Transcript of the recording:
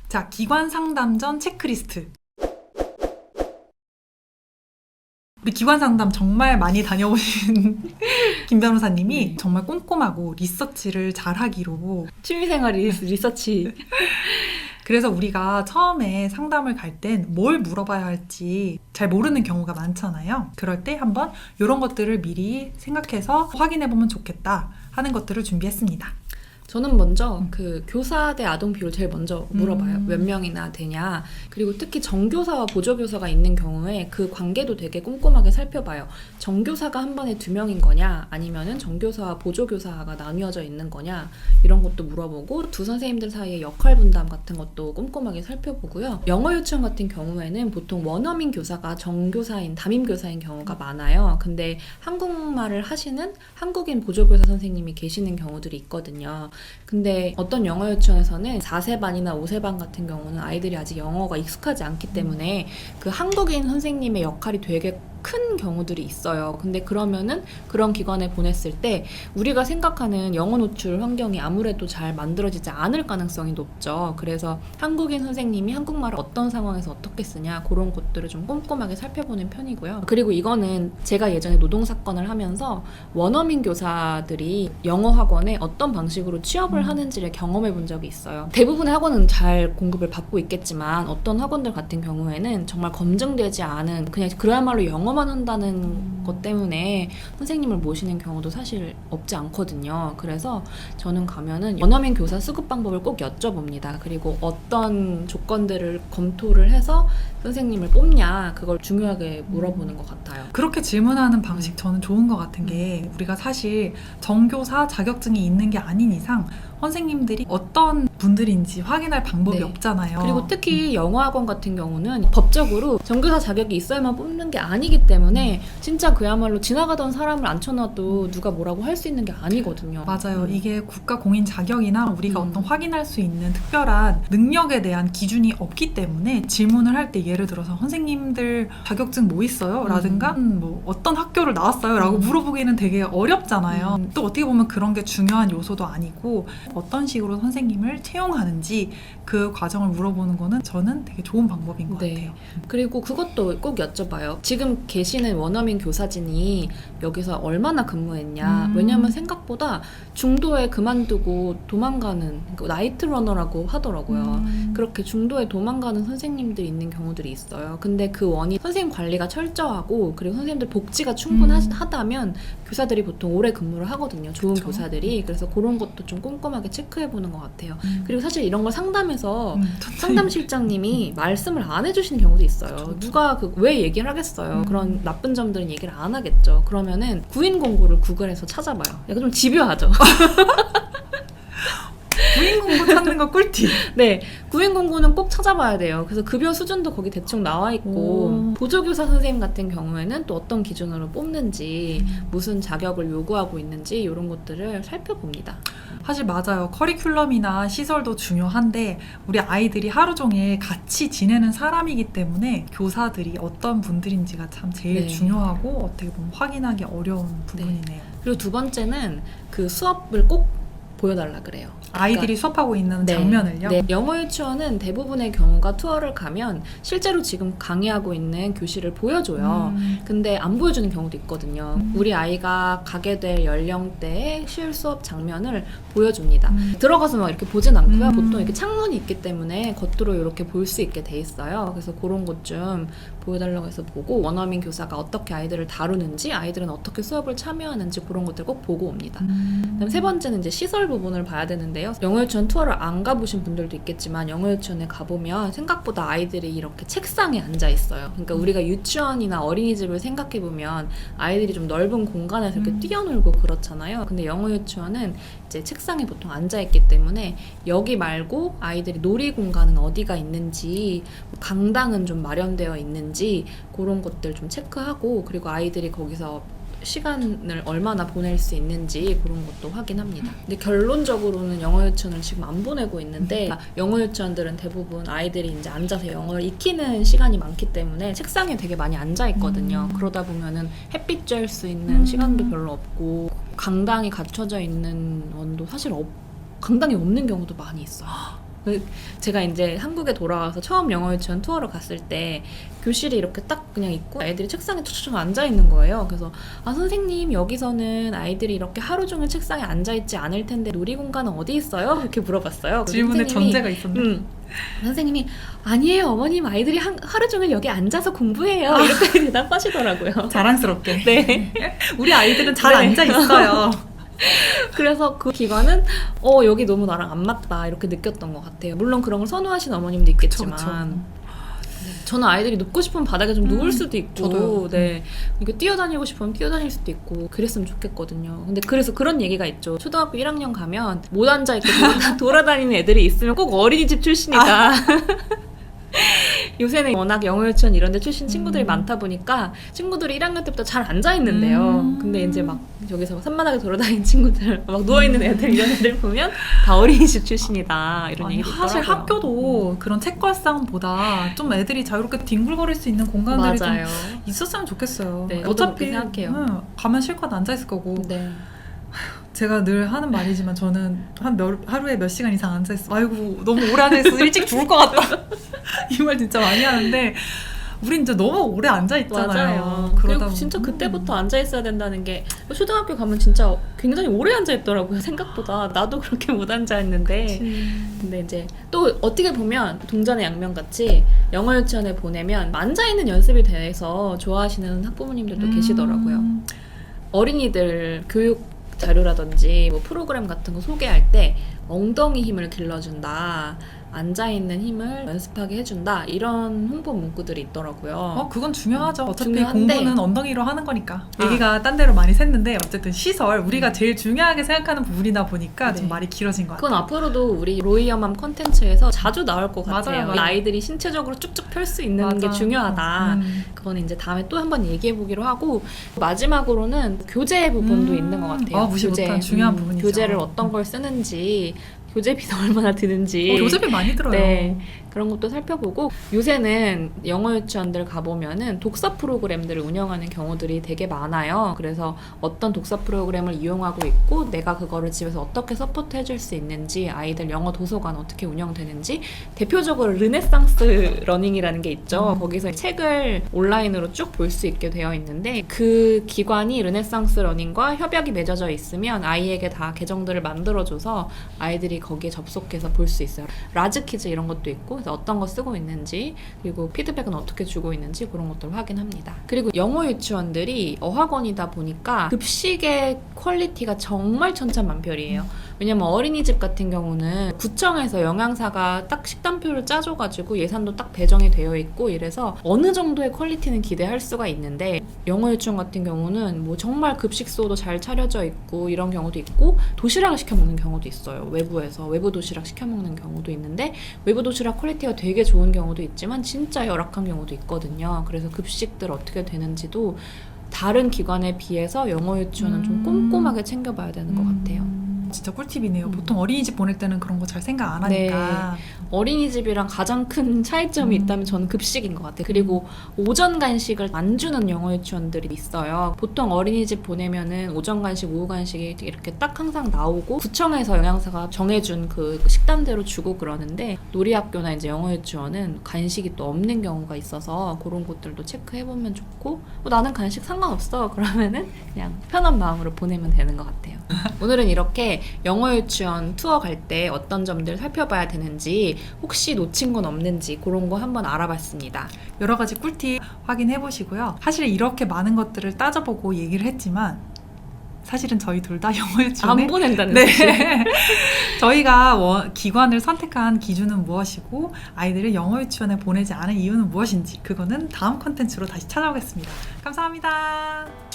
자, 기관 상담 전 체크리스트. 우리 기관 상담 정말 많이 다녀오신 김 변호사님이 정말 꼼꼼하고 리서치를 잘하기로 취미생활 리서치. 그래서 우리가 처음에 상담을 갈 땐 뭘 물어봐야 할지 잘 모르는 경우가 많잖아요. 그럴 때 한번 이런 것들을 미리 생각해서 확인해보면 좋겠다 하는 것들을 준비했습니다. 저는 먼저 그 교사 대 아동 비율 제일 먼저 물어봐요. 몇 명이나 되냐. 그리고 특히 정교사와 보조교사가 있는 경우에 그 관계도 되게 꼼꼼하게 살펴봐요. 정교사가 한 번에 2명인 거냐, 아니면은 정교사와 보조교사가 나뉘어져 있는 거냐, 이런 것도 물어보고 두 선생님들 사이의 역할 분담 같은 것도 꼼꼼하게 살펴보고요. 영어 유치원 같은 경우에는 보통 원어민 교사가 정교사인, 담임교사인 경우가 많아요. 근데 한국말을 하시는 한국인 보조교사 선생님이 계시는 경우들이 있거든요. 근데 어떤 영어 유치원에서는 4세반이나 5세반 같은 경우는 아이들이 아직 영어가 익숙하지 않기 때문에 그 한국인 선생님의 역할이 되게 큰 경우들이 있어요. 근데 그러면은 그런 기관에 보냈을 때 우리가 생각하는 영어 노출 환경이 아무래도 잘 만들어지지 않을 가능성이 높죠. 그래서 한국인 선생님이 한국말을 어떤 상황에서 어떻게 쓰냐, 그런 것들을 좀 꼼꼼하게 살펴보는 편이고요. 그리고 이거는 제가 예전에 노동사건을 하면서 원어민 교사들이 영어 학원에 어떤 방식으로 취업을 하는지를 경험해 본 적이 있어요. 대부분의 학원은 잘 공급을 받고 있겠지만 어떤 학원들 같은 경우에는 정말 검증되지 않은, 그냥 그야말로 영어만 한다는 것 때문에 선생님을 모시는 경우도 사실 없지 않거든요. 그래서 저는 가면은 원어민 교사 수급 방법을 꼭 여쭤봅니다. 그리고 어떤 조건들을 검토를 해서 선생님을 뽑냐, 그걸 중요하게 물어보는 것 같아요. 그렇게 질문하는 방식 저는 좋은 것 같은 게, 우리가 사실 정교사 자격증이 있는 게 아닌 이상 선생님들이 어떤 분들인지 확인할 방법이 네. 없잖아요. 그리고 특히 영어학원 같은 경우는 법적으로 정교사 자격이 있어야만 뽑는 게 아니기 때문에 진짜 그야말로 지나가던 사람을 앉혀놔도 누가 뭐라고 할 수 있는 게 아니거든요. 맞아요. 이게 국가 공인 자격이나 우리가 어떤 확인할 수 있는 특별한 능력에 대한 기준이 없기 때문에 질문을 할 때 예를 들어서 선생님들 자격증 뭐 있어요? 라든가 뭐 어떤 학교를 나왔어요? 라고 물어보기는 되게 어렵잖아요. 또 어떻게 보면 그런 게 중요한 요소도 아니고 어떤 식으로 선생님을 채용하는지 그 과정을 물어보는 거는 저는 되게 좋은 방법인 것 같아요. 그리고 그것도 꼭 여쭤봐요. 지금 계시는 원어민 교사진이 여기서 얼마나 근무했냐. 왜냐면 생각보다 중도에 그만두고 도망가는, 나이트 러너라고 하더라고요. 그렇게 중도에 도망가는 선생님들이 있는 경우들이 있어요. 근데 그 원인, 선생님 관리가 철저하고 그리고 선생님들 복지가 충분하다면 교사들이 보통 오래 근무를 하거든요. 좋은 그쵸. 교사들이. 그래서 그런 것도 좀 꼼꼼하게 체크해보는 것 같아요. 그리고 사실 이런 걸 상담해서 상담실장님이 말씀을 안 해주시는 경우도 있어요. 누가 왜 얘기를 하겠어요. 그런 나쁜 점들은 얘기를 안 하겠죠. 그러면은 구인 공고를 구글에서 찾아봐요. 약간 좀 집요하죠. 구인 공고 찾는 거 꿀팁. 네, 구인 공고는 꼭 찾아봐야 돼요. 그래서 급여 수준도 거기 대충 나와 있고, 보조교사 선생님 같은 경우에는 또 어떤 기준으로 뽑는지, 무슨 자격을 요구하고 있는지 이런 것들을 살펴봅니다. 사실 맞아요. 커리큘럼이나 시설도 중요한데 우리 아이들이 하루 종일 같이 지내는 사람이기 때문에 교사들이 어떤 분들인지가 참 제일 중요하고 어떻게 보면 확인하기 어려운 부분이네요. 그리고 두 번째는 그 수업을 꼭 보여달라 그래요. 아이들이 수업하고 있는 장면을요? 네. 영어 유치원은 대부분의 경우가 투어를 가면 실제로 지금 강의하고 있는 교실을 보여줘요. 근데 안 보여주는 경우도 있거든요. 우리 아이가 가게 될 연령대의 실 수업 장면을 보여줍니다. 들어가서 막 이렇게 보진 않고요. 보통 이렇게 창문이 있기 때문에 겉으로 이렇게 볼 수 있게 돼 있어요. 그래서 그런 것 좀 보여달라고 해서 보고, 원어민 교사가 어떻게 아이들을 다루는지, 아이들은 어떻게 수업을 참여하는지 그런 것들 꼭 보고 옵니다. 그다음 세 번째는 이제 시설 부분을 봐야 되는데요. 영어 유치원 투어를 안 가보신 분들도 있겠지만 영어 유치원에 가보면 생각보다 아이들이 이렇게 책상에 앉아 있어요. 그러니까 우리가 유치원이나 어린이집을 생각해 보면 아이들이 좀 넓은 공간에서 이렇게 뛰어놀고 그렇잖아요. 근데 영어 유치원은 이제 책상에 보통 앉아 있기 때문에 여기 말고 아이들이 놀이 공간은 어디가 있는지, 강당은 좀 마련되어 있는지 그런 것들 좀 체크하고, 그리고 아이들이 거기서 시간을 얼마나 보낼 수 있는지 그런 것도 확인합니다. 근데 결론적으로는 영어 유치원을 지금 안 보내고 있는데, 영어 유치원들은 대부분 아이들이 이제 앉아서 영어를 익히는 시간이 많기 때문에 책상에 되게 많이 앉아 있거든요. 그러다 보면은 햇빛 쬐을 수 있는 시간도 별로 없고, 강당이 갖춰져 있는 원도 사실 강당이 없는 경우도 많이 있어요. 제가 이제 한국에 돌아와서 처음 영어 유치원 투어를 갔을 때 교실이 이렇게 딱 그냥 있고 애들이 책상에 툭툭 앉아 있는 거예요. 그래서 선생님 여기서는 아이들이 이렇게 하루 종일 책상에 앉아 있지 않을 텐데 놀이 공간은 어디 있어요? 이렇게 물어봤어요. 질문에 선생님이, 전제가 있었네. 선생님이 아니에요 어머님 아이들이 하루 종일 여기 앉아서 공부해요 이렇게 대답하시더라고요. 자랑스럽게. 네. 우리 아이들은 잘 네. 앉아 있어요. 그래서 그 기관은 여기 너무 나랑 안 맞다 이렇게 느꼈던 것 같아요. 물론 그런 걸 선호하시는 어머님도 있겠지만 그쵸. 저는 아이들이 눕고 싶으면 바닥에 좀 누울 수도 있고 저도요. 네. 이렇게 뛰어다니고 싶으면 뛰어다닐 수도 있고 그랬으면 좋겠거든요. 근데 그래서 그런 얘기가 있죠. 초등학교 1학년 가면 못 앉아있고 돌아다니는 애들이 있으면 꼭 어린이집 출신이다. 요새는 워낙 영어 유치원 이런 데 출신 친구들이 많다 보니까 친구들이 1학년 때부터 잘 앉아있는데요. 근데 이제 막 저기서 산만하게 돌아다니는 친구들 막 누워있는 애들 이런 애들 보면 다 어린이집 출신이다 이런 아니, 얘기도 사실 있더라고요. 학교도 그런 책걸상보다 좀 애들이 자유롭게 뒹굴거릴 수 있는 공간들이 맞아요. 좀 있었으면 좋겠어요. 네, 저도 어차피 그렇게 생각해요. 가면 실컷 앉아있을 거고. 네. 제가 늘 하는 말이지만 저는 하루에 몇 시간 이상 앉아있어. 아이고 너무 오래 앉아있어. 일찍 죽을 것 같다. 이 말 진짜 많이 하는데 우린 이제 너무 오래 앉아있잖아요. 맞아요. 그러다 그리고 진짜 보면. 그때부터 앉아 있어야 된다는 게 초등학교 가면 진짜 굉장히 오래 앉아 있더라고요. 생각보다 나도 그렇게 못 앉아 있는데. 근데 이제 또 어떻게 보면 동전의 양면 같이 영어 유치원에 보내면 앉아 있는 연습에 대해서 좋아하시는 학부모님들도 계시더라고요. 어린이들 교육 자료라든지 뭐 프로그램 같은 거 소개할 때 엉덩이 힘을 길러준다. 앉아있는 힘을 연습하게 해준다 이런 홍보 문구들이 있더라고요. 그건 중요하죠. 어차피 중요한데. 공부는 엉덩이로 하는 거니까. 얘기가 딴 데로 많이 샜는데 어쨌든 시설 우리가 제일 중요하게 생각하는 부분이다 보니까 네. 좀 말이 길어진 것 같아요. 그건 앞으로도 우리 로이어맘 콘텐츠에서 자주 나올 것 같아요. 맞아요. 아이들이 신체적으로 쭉쭉 펼 수 있는 맞아. 게 중요하다. 그건 이제 다음에 또 한번 얘기해 보기로 하고 마지막으로는 교재 부분도 있는 것 같아요. 무시 못한 중요한 부분이죠. 교재를 어떤 걸 쓰는지 교재비도 얼마나 드는지 교재비 많이 들어요. 네, 그런 것도 살펴보고 요새는 영어 유치원들 가보면은 독서 프로그램들을 운영하는 경우들이 되게 많아요. 그래서 어떤 독서 프로그램을 이용하고 있고 내가 그거를 집에서 어떻게 서포트 해줄 수 있는지 아이들 영어 도서관 어떻게 운영되는지 대표적으로 르네상스 러닝이라는 게 있죠. 거기서 책을 온라인으로 쭉 볼 수 있게 되어 있는데 그 기관이 르네상스 러닝과 협약이 맺어져 있으면 아이에게 다 계정들을 만들어줘서 아이들이 거기에 접속해서 볼 수 있어요. 라즈 퀴즈 이런 것도 있고 그래서 어떤 거 쓰고 있는지 그리고 피드백은 어떻게 주고 있는지 그런 것들을 확인합니다. 그리고 영어 유치원들이 어학원이다 보니까 급식의 퀄리티가 정말 천차만별이에요. 왜냐면 어린이집 같은 경우는 구청에서 영양사가 딱 식단표를 짜줘가지고 예산도 딱 배정이 되어 있고 이래서 어느 정도의 퀄리티는 기대할 수가 있는데 영어 유치원 같은 경우는 뭐 정말 급식소도 잘 차려져 있고 이런 경우도 있고 도시락을 시켜 먹는 경우도 있어요. 외부에서 외부 도시락 시켜 먹는 경우도 있는데 외부 도시락 퀄리티가 되게 좋은 경우도 있지만 진짜 열악한 경우도 있거든요. 그래서 급식들 어떻게 되는지도 다른 기관에 비해서 영어 유치원은 좀 꼼꼼하게 챙겨봐야 되는 것 같아요. 진짜 꿀팁이네요. 보통 어린이집 보낼 때는 그런 거 잘 생각 안 하니까. 어린이집이랑 가장 큰 차이점이 있다면 저는 급식인 것 같아요. 그리고 오전 간식을 안 주는 영어 유치원들이 있어요. 보통 어린이집 보내면은 오전 간식, 오후 간식이 이렇게 딱 항상 나오고 구청에서 영양사가 정해준 그 식단대로 주고 그러는데 놀이학교나 이제 영어 유치원은 간식이 또 없는 경우가 있어서 그런 것들도 체크해보면 좋고 나는 간식 상관없어 그러면은 그냥 편한 마음으로 보내면 되는 것 같아요. 오늘은 이렇게 영어 유치원 투어 갈 때 어떤 점들 살펴봐야 되는지 혹시 놓친 건 없는지 그런 거 한번 알아봤습니다. 여러 가지 꿀팁 확인해 보시고요. 사실 이렇게 많은 것들을 따져보고 얘기를 했지만 사실은 저희 둘 다 영어 유치원에 안 보낸다는 네. 사실. 저희가 기관을 선택한 기준은 무엇이고 아이들을 영어 유치원에 보내지 않은 이유는 무엇인지 그거는 다음 컨텐츠로 다시 찾아오겠습니다. 감사합니다.